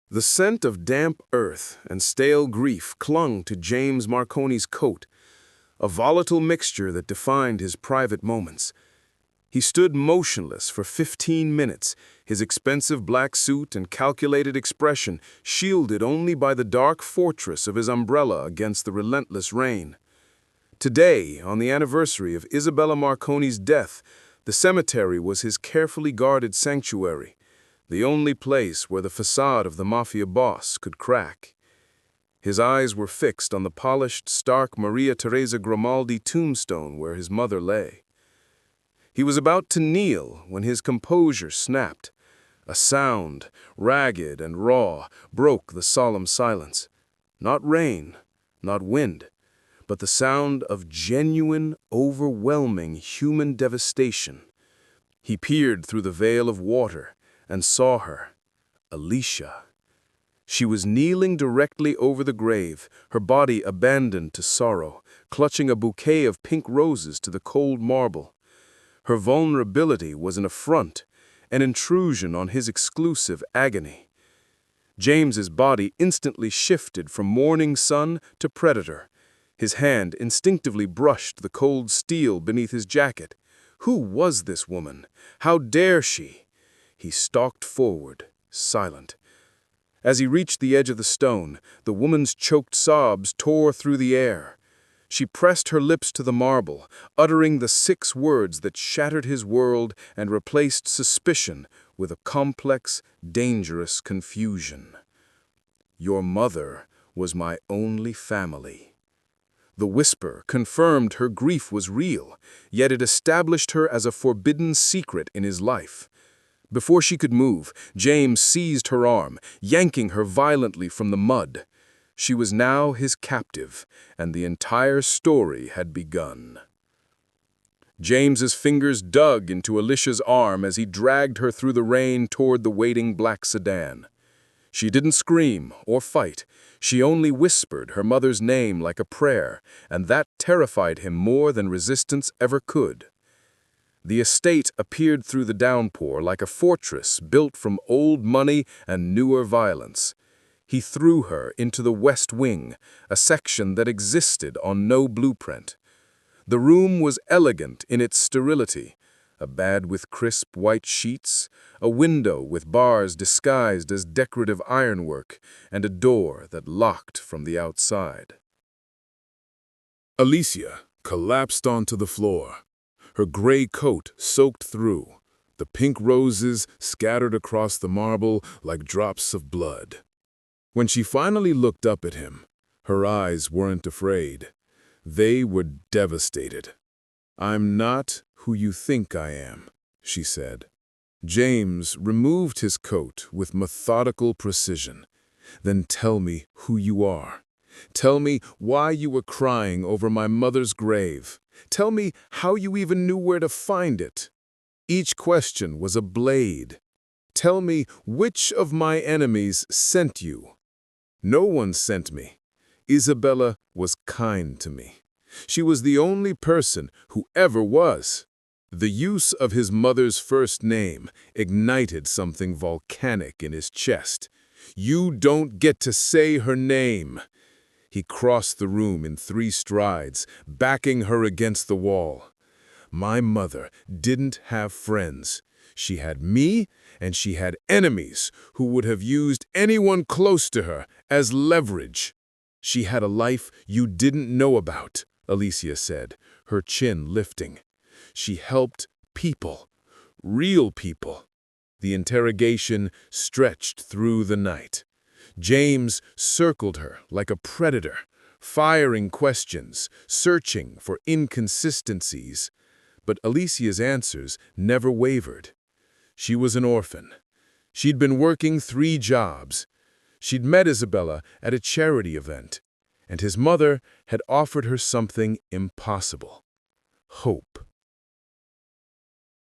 The scent of damp earth and stale grief clung to James Marconi's coat, a volatile mixture that defined his private moments. He stood motionless for 15 minutes, his expensive black suit and calculated expression shielded only by the dark fortress of his umbrella against the relentless rain. Today, on the anniversary of Isabella Marconi's death, the cemetery was his carefully guarded sanctuary, the only place where the facade of the Mafia boss could crack. His eyes were fixed on the polished, stark Maria Teresa Grimaldi tombstone where his mother lay. He was about to kneel when his composure snapped. A sound, ragged and raw, broke the solemn silence. Not rain, not wind, but the sound of genuine, overwhelming human devastation. He peered through the veil of water and saw her, Alicia. She was kneeling directly over the grave, her body abandoned to sorrow, clutching a bouquet of pink roses to the cold marble. Her vulnerability was an affront, an intrusion on his exclusive agony. James's body instantly shifted from morning sun to predator. His hand instinctively brushed the cold steel beneath his jacket. Who was this woman? How dare she? He stalked forward, silent. As he reached the edge of the stone, the woman's choked sobs tore through the air. She pressed her lips to the marble, uttering the 6 words that shattered his world and replaced suspicion with a complex, dangerous confusion. "Your mother was my only family." The whisper confirmed her grief was real, yet it established her as a forbidden secret in his life. Before she could move, James seized her arm, yanking her violently from the mud. She was now his captive, and the entire story had begun. James's fingers dug into Alicia's arm as he dragged her through the rain toward the waiting black sedan. She didn't scream or fight. She only whispered her mother's name like a prayer, and that terrified him more than resistance ever could. The estate appeared through the downpour like a fortress built from old money and newer violence. He threw her into the West Wing, a section that existed on no blueprint. The room was elegant in its sterility, a bed with crisp white sheets, a window with bars disguised as decorative ironwork, and a door that locked from the outside. Alicia collapsed onto the floor, her gray coat soaked through, the pink roses scattered across the marble like drops of blood. When she finally looked up at him, her eyes weren't afraid. They were devastated. "I'm not who you think I am," she said. James removed his coat with methodical precision. "Then tell me who you are. Tell me why you were crying over my mother's grave. Tell me how you even knew where to find it." Each question was a blade. "Tell me which of my enemies sent you." "No one sent me. Isabella was kind to me. She was the only person who ever was." The use of his mother's first name ignited something volcanic in his chest. "You don't get to say her name." He crossed the room in 3 strides, backing her against the wall. "My mother didn't have friends. She had me, and she had enemies who would have used anyone close to her as leverage." "She had a life you didn't know about," Alicia said, her chin lifting. "She helped people, real people." The interrogation stretched through the night. James circled her like a predator, firing questions, searching for inconsistencies. But Alicia's answers never wavered. She was an orphan. She'd been working 3 jobs. She'd met Isabella at a charity event, and his mother had offered her something impossible: hope.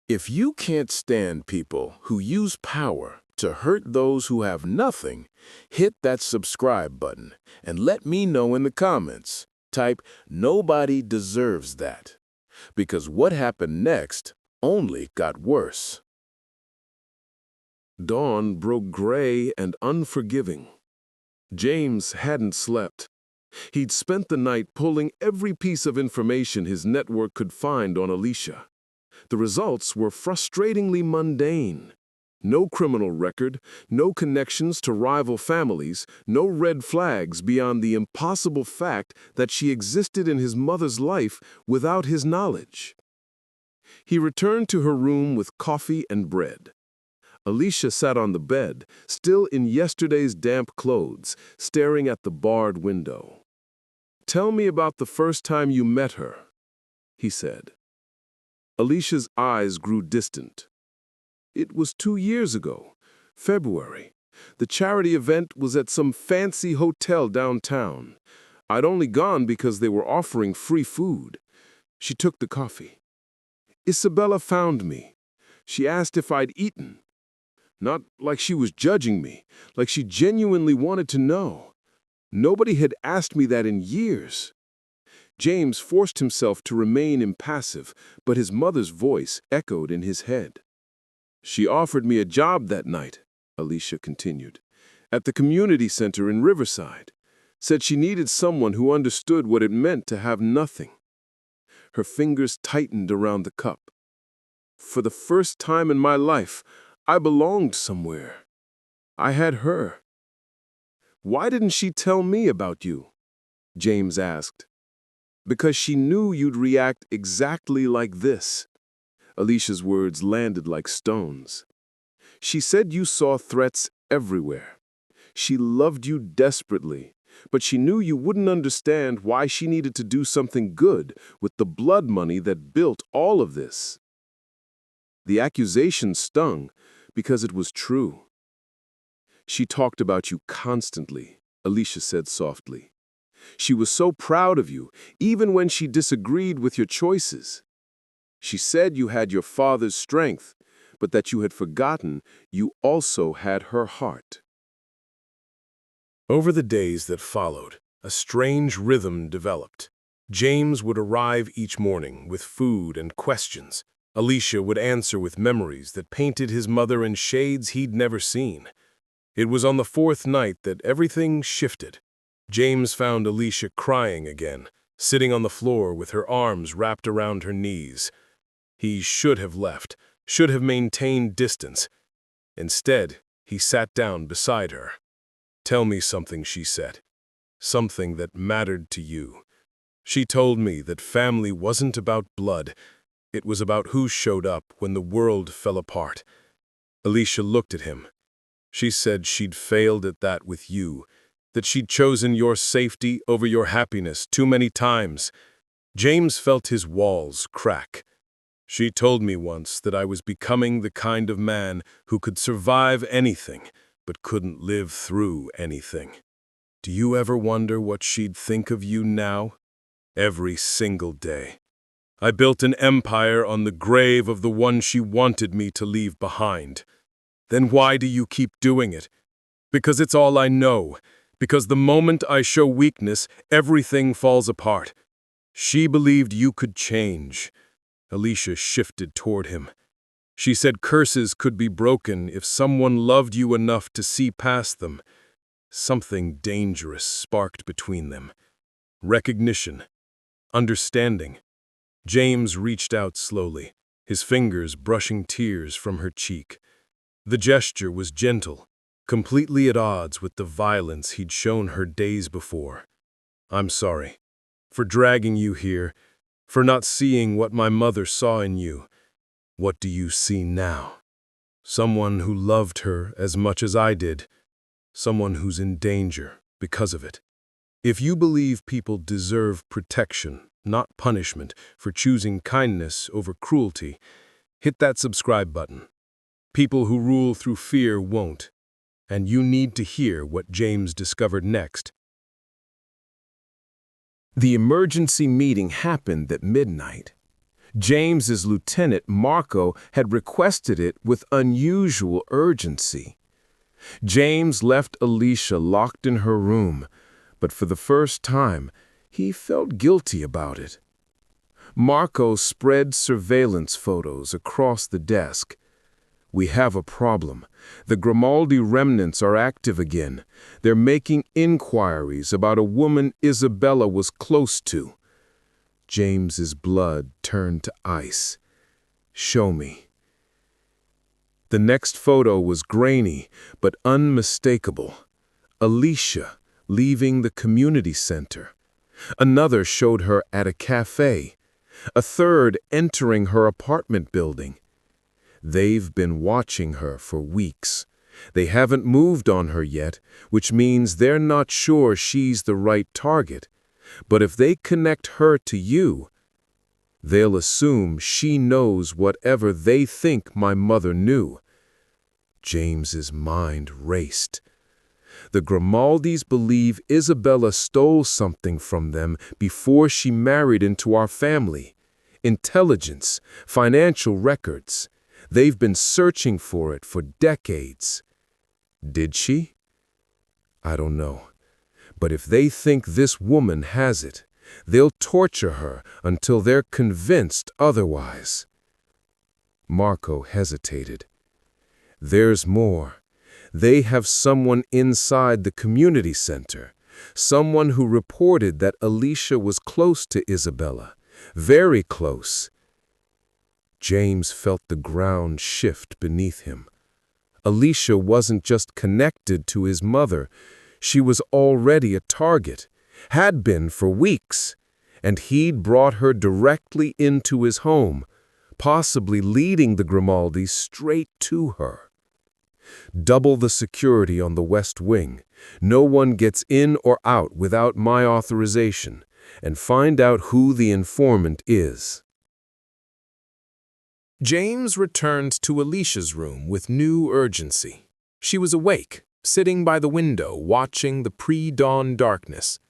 If you can't stand people who use power to hurt those who have nothing, hit that subscribe button and let me know in the comments. Type, "Nobody deserves that." Because what happened next only got worse. Dawn broke gray and unforgiving. James hadn't slept. He'd spent the night pulling every piece of information his network could find on Alicia. The results were frustratingly mundane. No criminal record, no connections to rival families, no red flags beyond the impossible fact that she existed in his mother's life without his knowledge. He returned to her room with coffee and bread. Alicia sat on the bed, still in yesterday's damp clothes, staring at the barred window. "Tell me about the first time you met her," he said. Alicia's eyes grew distant. "It was 2 years ago, February. The charity event was at some fancy hotel downtown. I'd only gone because they were offering free food." She took the coffee. "Isabella found me. She asked if I'd eaten. Not like she was judging me, like she genuinely wanted to know. Nobody had asked me that in years." James forced himself to remain impassive, but his mother's voice echoed in his head. "She offered me a job that night," Alicia continued, "at the community center in Riverside. Said she needed someone who understood what it meant to have nothing." Her fingers tightened around the cup. "For the first time in my life, I belonged somewhere. I had her." "Why didn't she tell me about you?" James asked. "Because she knew you'd react exactly like this." Alicia's words landed like stones. "She said you saw threats everywhere. She loved you desperately, but she knew you wouldn't understand why she needed to do something good with the blood money that built all of this." The accusation stung because it was true. "She talked about you constantly," Alicia said softly. "She was so proud of you, even when she disagreed with your choices. She said you had your father's strength, but that you had forgotten you also had her heart." Over the days that followed, a strange rhythm developed. James would arrive each morning with food and questions. Alicia would answer with memories that painted his mother in shades he'd never seen. It was on the 4th night that everything shifted. James found Alicia crying again, sitting on the floor with her arms wrapped around her knees. He should have left, should have maintained distance. Instead, he sat down beside her. "Tell me something," she said. "Something that mattered to you." She told me that family wasn't about blood. It was about who showed up when the world fell apart. Alicia looked at him. She said she'd failed at that with you, that she'd chosen your safety over your happiness too many times. James felt his walls crack. "She told me once that I was becoming the kind of man who could survive anything, but couldn't live through anything." Do you ever wonder what she'd think of you now? Every single day. I built an empire on the grave of the one she wanted me to leave behind. Then why do you keep doing it? Because it's all I know. Because the moment I show weakness, everything falls apart. She believed you could change. Alicia shifted toward him. She said curses could be broken if someone loved you enough to see past them. Something dangerous sparked between them. Recognition. Understanding. James reached out slowly, his fingers brushing tears from her cheek. The gesture was gentle, completely at odds with the violence he'd shown her days before. "I'm sorry. For dragging you here. For not seeing what my mother saw in you. What do you see now? Someone who loved her as much as I did. Someone who's in danger because of it. If you believe people deserve protection, not punishment, for choosing kindness over cruelty, hit that subscribe button. People who rule through fear won't. And you need to hear what James discovered next. The emergency meeting happened at midnight. James's lieutenant, Marco, had requested it with unusual urgency. James left Alicia locked in her room, but for the first time, he felt guilty about it. Marco spread surveillance photos across the desk. We have a problem. The Grimaldi remnants are active again. They're making inquiries about a woman Isabella was close to. James's blood turned to ice. Show me. The next photo was grainy, but unmistakable. Alicia leaving the community center. Another showed her at a cafe. A third entering her apartment building. They've been watching her for weeks. They haven't moved on her yet, which means they're not sure she's the right target. But if they connect her to you, they'll assume she knows whatever they think my mother knew. James's mind raced. The Grimaldis believe Isabella stole something from them before she married into our family. Intelligence, financial records. They've been searching for it for decades. Did she? I don't know. But if they think this woman has it, they'll torture her until they're convinced otherwise. Marco hesitated. There's more. They have someone inside the community center, someone who reported that Alicia was close to Isabella, very close. James felt the ground shift beneath him. Alicia wasn't just connected to his mother, she was already a target, had been for weeks, and he'd brought her directly into his home, possibly leading the Grimaldis straight to her. Double the security on the West Wing. No one gets in or out without my authorization, and find out who the informant is. James returned to Alicia's room with new urgency. She was awake, sitting by the window, watching the pre-dawn darkness.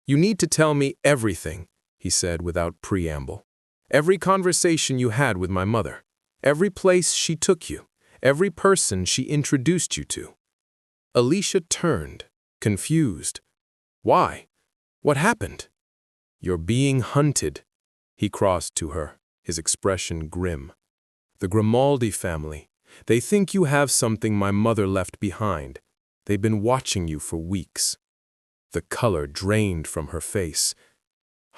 "You need to tell me everything," he said without preamble. "Every conversation you had with my mother, every place she took you, every person she introduced you to." Alicia turned, confused. "Why? What happened?" "You're being hunted." He crossed to her, his expression grim. "The Grimaldi family. They think you have something my mother left behind. They've been watching you for weeks." The color drained from her face.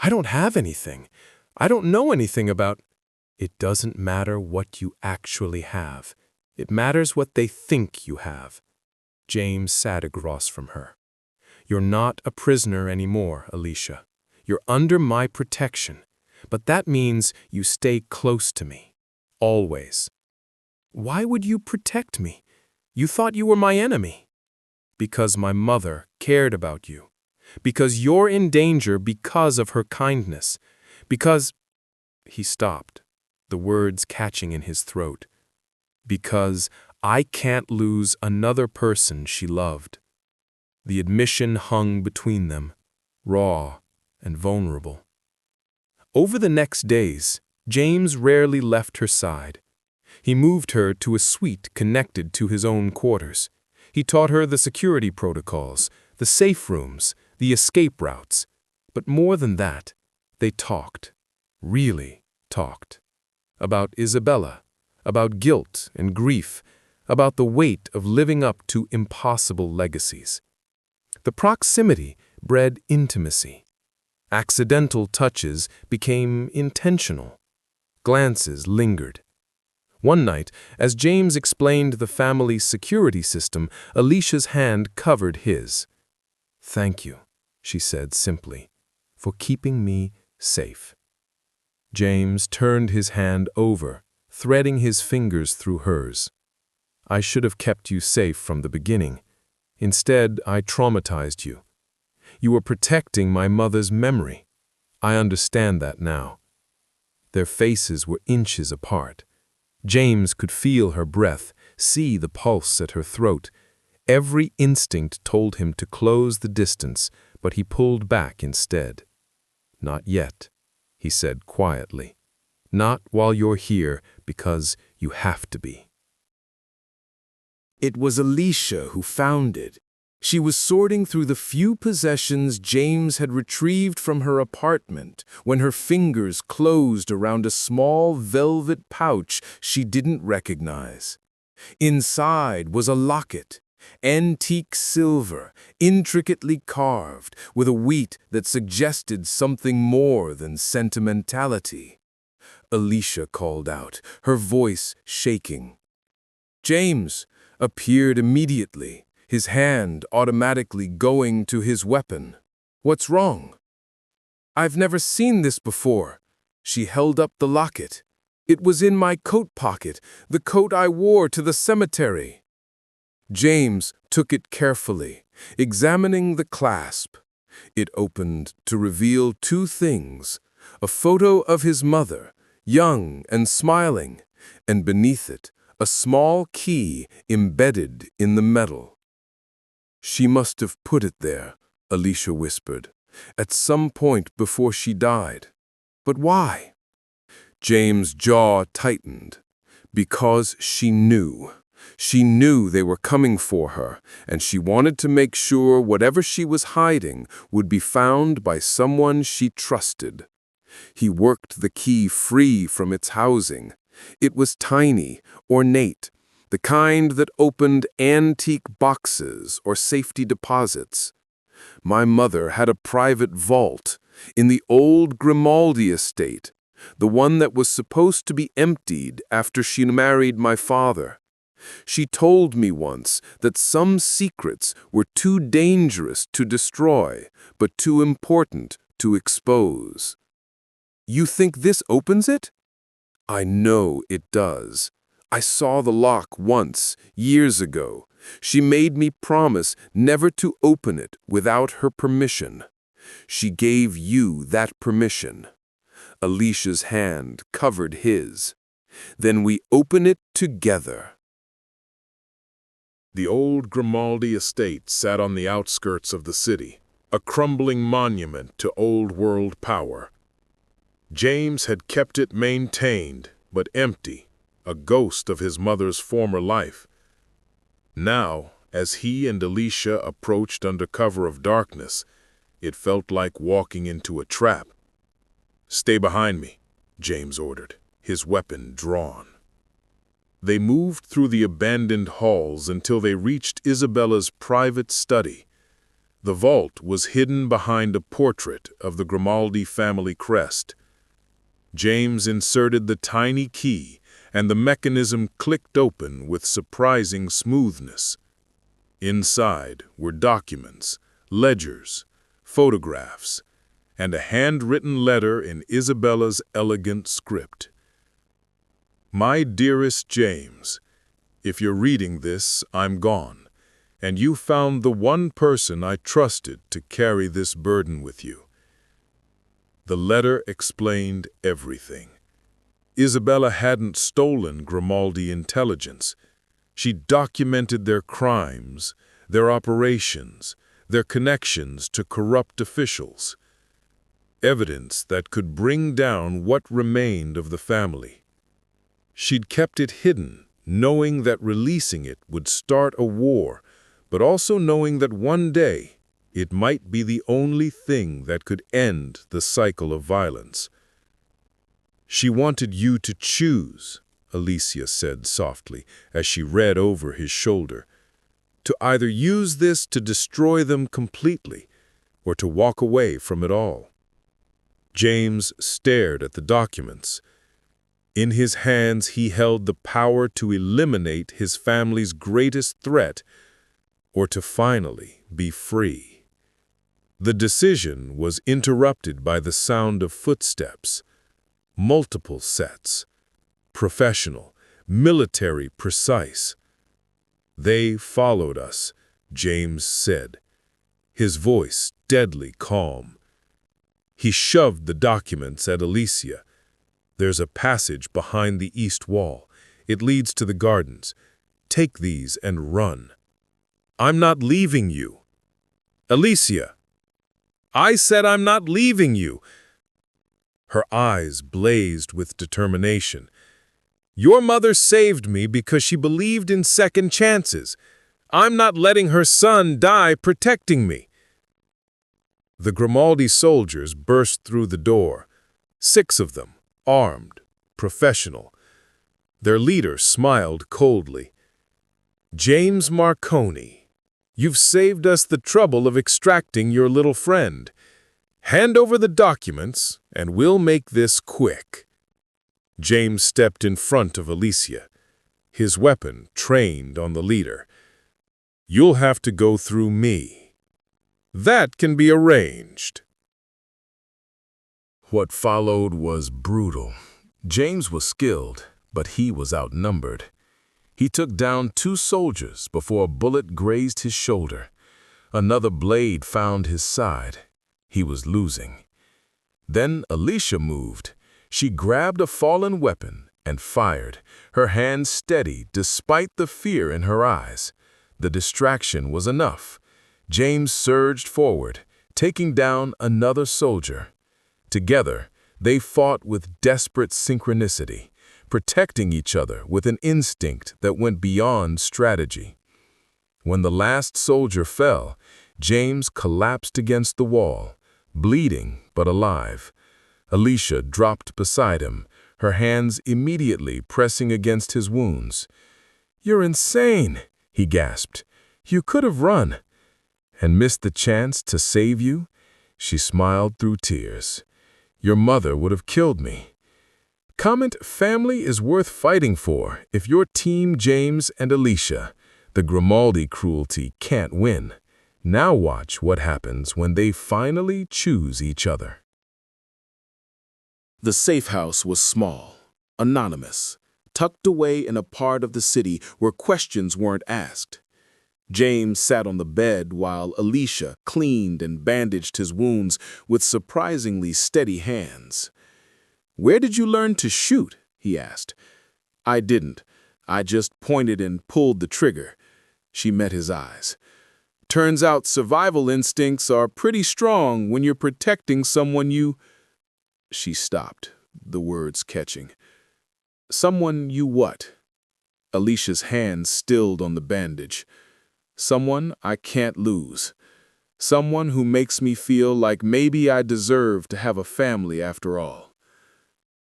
"I don't have anything. I don't know anything about—" "It doesn't matter what you actually have. It matters what they think you have." James sat across from her. "You're not a prisoner anymore, Alicia. You're under my protection, but that means you stay close to me. Always." "Why would you protect me? You thought you were my enemy." "Because my mother cared about you. Because you're in danger because of her kindness. Because—" He stopped, the words catching in his throat. "Because I can't lose another person she loved." The admission hung between them, raw and vulnerable. Over the next days, James rarely left her side. He moved her to a suite connected to his own quarters. He taught her the security protocols, the safe rooms, the escape routes. But more than that, they talked, really talked. About Isabella, about guilt and grief, about the weight of living up to impossible legacies. The proximity bred intimacy. Accidental touches became intentional. Glances lingered. One night, as James explained the family's security system, Alicia's hand covered his. "Thank you," she said simply, "for keeping me safe." James turned his hand over, threading his fingers through hers. "I should have kept you safe from the beginning. Instead, I traumatized you. You were protecting my mother's memory. I understand that now." Their faces were inches apart. James could feel her breath, see the pulse at her throat. Every instinct told him to close the distance, but he pulled back instead. "Not yet," he said quietly. "Not while you're here, because you have to be." It was Alicia who found it. She was sorting through the few possessions James had retrieved from her apartment when her fingers closed around a small velvet pouch she didn't recognize. Inside was a locket, antique silver, intricately carved, with a wheat that suggested something more than sentimentality. Alicia called out, her voice shaking. James appeared immediately, his hand automatically going to his weapon. "What's wrong?" "I've never seen this before." She held up the locket. "It was in my coat pocket, the coat I wore to the cemetery." James took it carefully, examining the clasp. It opened to reveal two things: a photo of his mother, young and smiling, and beneath it, a small key embedded in the metal. "She must have put it there," Alicia whispered, "at some point before she died." "But why?" James' jaw tightened. "Because she knew. She knew they were coming for her, and she wanted to make sure whatever she was hiding would be found by someone she trusted." He worked the key free from its housing. It was tiny, ornate, the kind that opened antique boxes or safety deposits. "My mother had a private vault in the old Grimaldi estate, the one that was supposed to be emptied after she married my father. She told me once that some secrets were too dangerous to destroy, but too important to expose." "You think this opens it?" "I know it does. I saw the lock once, years ago. She made me promise never to open it without her permission. She gave you that permission." Alicia's hand covered his. "Then we open it together." The old Grimaldi estate sat on the outskirts of the city, a crumbling monument to old-world power. James had kept it maintained, but empty, a ghost of his mother's former life. Now, as he and Alicia approached under cover of darkness, it felt like walking into a trap. "Stay behind me," James ordered, his weapon drawn. They moved through the abandoned halls until they reached Isabella's private study. The vault was hidden behind a portrait of the Grimaldi family crest. James inserted the tiny key, and the mechanism clicked open with surprising smoothness. Inside were documents, ledgers, photographs, and a handwritten letter in Isabella's elegant script. "My dearest James, if you're reading this, I'm gone, and you found the one person I trusted to carry this burden with you." The letter explained everything. Isabella hadn't stolen Grimaldi intelligence. She documented their crimes, their operations, their connections to corrupt officials. Evidence that could bring down what remained of the family. She'd kept it hidden, knowing that releasing it would start a war, but also knowing that one day it might be the only thing that could end the cycle of violence. "She wanted you to choose," Alicia said softly as she read over his shoulder, "to either use this to destroy them completely or to walk away from it all." James stared at the documents. In his hands he held the power to eliminate his family's greatest threat or to finally be free. The decision was interrupted by the sound of footsteps. Multiple sets. Professional, military precise. "They followed us," James said, his voice deadly calm. He shoved the documents at Alicia. "There's a passage behind the east wall. It leads to the gardens. Take these and run." "I'm not leaving you." "Alicia, I said I'm not leaving you." Her eyes blazed with determination. "Your mother saved me because she believed in second chances. I'm not letting her son die protecting me." The Grimaldi soldiers burst through the door, 6 of them, armed, professional. Their leader smiled coldly. James Marconi, you've saved us the trouble of extracting your little friend. Hand over the documents, and we'll make this quick. James stepped in front of Alicia, his weapon trained on the leader. You'll have to go through me. That can be arranged. What followed was brutal. James was skilled, but he was outnumbered. He took down 2 soldiers before a bullet grazed his shoulder. Another blade found his side. He was losing. Then Alicia moved. She grabbed a fallen weapon and fired, her hand steady despite the fear in her eyes. The distraction was enough. James surged forward, taking down another soldier. Together, they fought with desperate synchronicity, protecting each other with an instinct that went beyond strategy. When the last soldier fell, James collapsed against the wall, bleeding but alive. Alicia dropped beside him, her hands immediately pressing against his wounds. "You're insane," he gasped. "You could have run." "And missed the chance to save you?" She smiled through tears. "Your mother would have killed me." Comment, family is worth fighting for if you're Team James and Alicia. The Grimaldi cruelty can't win. Now watch what happens when they finally choose each other. The safe house was small, anonymous, tucked away in a part of the city where questions weren't asked. James sat on the bed while Alicia cleaned and bandaged his wounds with surprisingly steady hands. "Where did you learn to shoot?" he asked. "I didn't. I just pointed and pulled the trigger." She met his eyes. "Turns out survival instincts are pretty strong when you're protecting someone you—" She stopped, the words catching. "Someone you what?" Alicia's hand stilled on the bandage. "Someone I can't lose. Someone who makes me feel like maybe I deserve to have a family after all."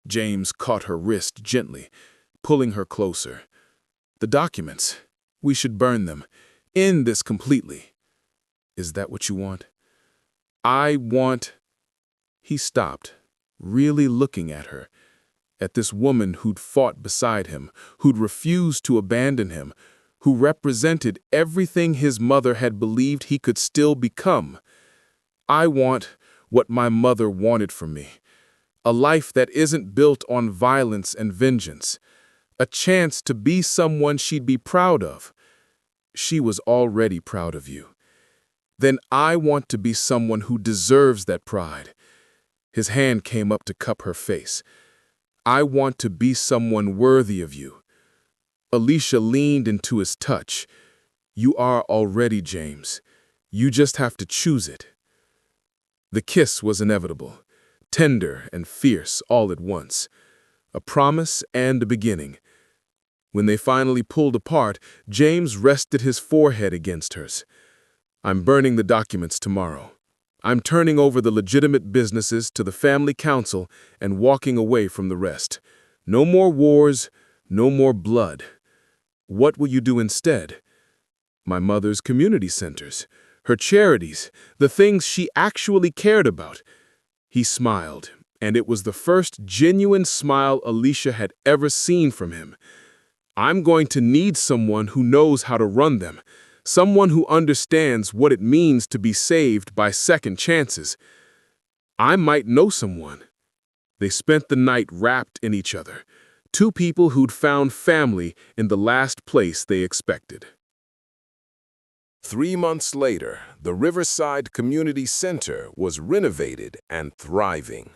James caught her wrist gently, pulling her closer. "The documents. We should burn them. End this completely." "Is that what you want?" "I want—" He stopped, really looking at her, at this woman who'd fought beside him, who'd refused to abandon him, who represented everything his mother had believed he could still become. "I want what my mother wanted for me. A life that isn't built on violence and vengeance. A chance to be someone she'd be proud of." "She was already proud of you." "Then I want to be someone who deserves that pride." His hand came up to cup her face. "I want to be someone worthy of you." Alicia leaned into his touch. "You are already, James. You just have to choose it." The kiss was inevitable, tender and fierce all at once. A promise and a beginning. When they finally pulled apart, James rested his forehead against hers. "I'm burning the documents tomorrow. I'm turning over the legitimate businesses to the family council and walking away from the rest. No more wars, no more blood." "What will you do instead?" "My mother's community centers, her charities, the things she actually cared about." He smiled, and it was the first genuine smile Alicia had ever seen from him. "I'm going to need someone who knows how to run them. Someone who understands what it means to be saved by second chances. I might know someone." They spent the night wrapped in each other, 2 people who'd found family in the last place they expected. 3 months later, the Riverside Community Center was renovated and thriving.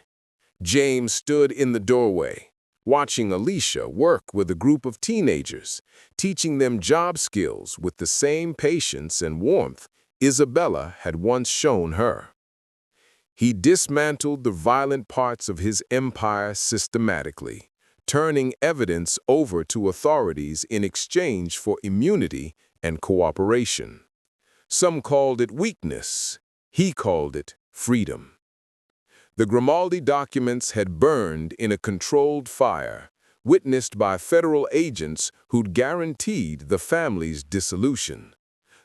James stood in the doorway, watching Alicia work with a group of teenagers, teaching them job skills with the same patience and warmth Isabella had once shown her. He dismantled the violent parts of his empire systematically, turning evidence over to authorities in exchange for immunity and cooperation. Some called it weakness. He called it freedom. The Grimaldi documents had burned in a controlled fire, witnessed by federal agents who'd guaranteed the family's dissolution.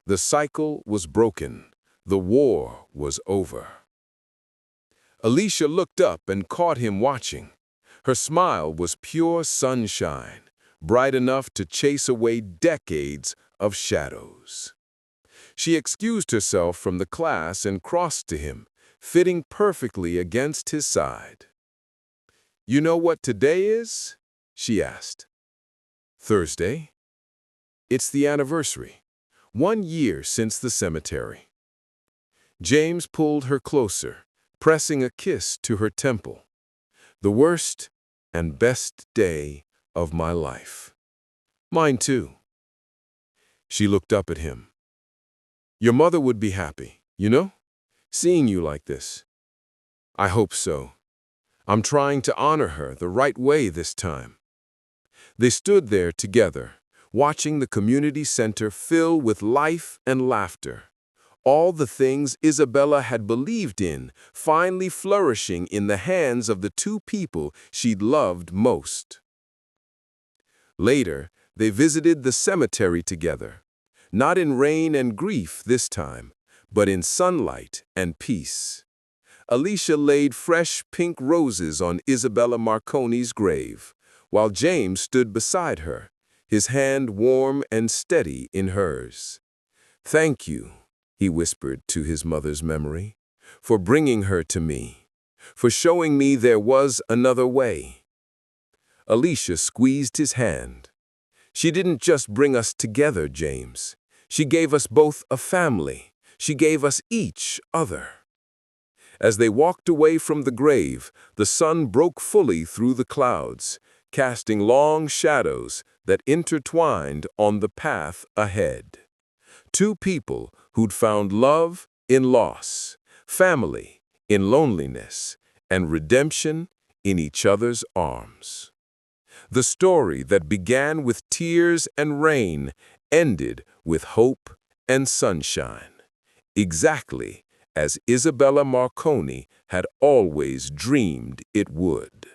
The cycle was broken. The war was over. Alicia looked up and caught him watching. Her smile was pure sunshine, bright enough to chase away decades of shadows. She excused herself from the class and crossed to him, fitting perfectly against his side. "You know what today is?" she asked. "Thursday. It's the anniversary. 1 year since the cemetery." James pulled her closer, pressing a kiss to her temple. "The worst and best day of my life." "Mine too." She looked up at him. "Your mother would be happy, you know, seeing you like this." "I hope so. I'm trying to honor her the right way this time." They stood there together, watching the community center fill with life and laughter. All the things Isabella had believed in finally flourishing in the hands of the two people she'd loved most. Later, they visited the cemetery together, not in rain and grief this time, but in sunlight and peace. Alicia laid fresh pink roses on Isabella Marconi's grave, while James stood beside her, his hand warm and steady in hers. "Thank you," he whispered to his mother's memory, "for bringing her to me, for showing me there was another way." Alicia squeezed his hand. "She didn't just bring us together, James. She gave us both a family. She gave us each other." As they walked away from the grave, the sun broke fully through the clouds, casting long shadows that intertwined on the path ahead. Two people who'd found love in loss, family in loneliness, and redemption in each other's arms. The story that began with tears and rain ended with hope and sunshine, exactly as Isabella Marconi had always dreamed it would.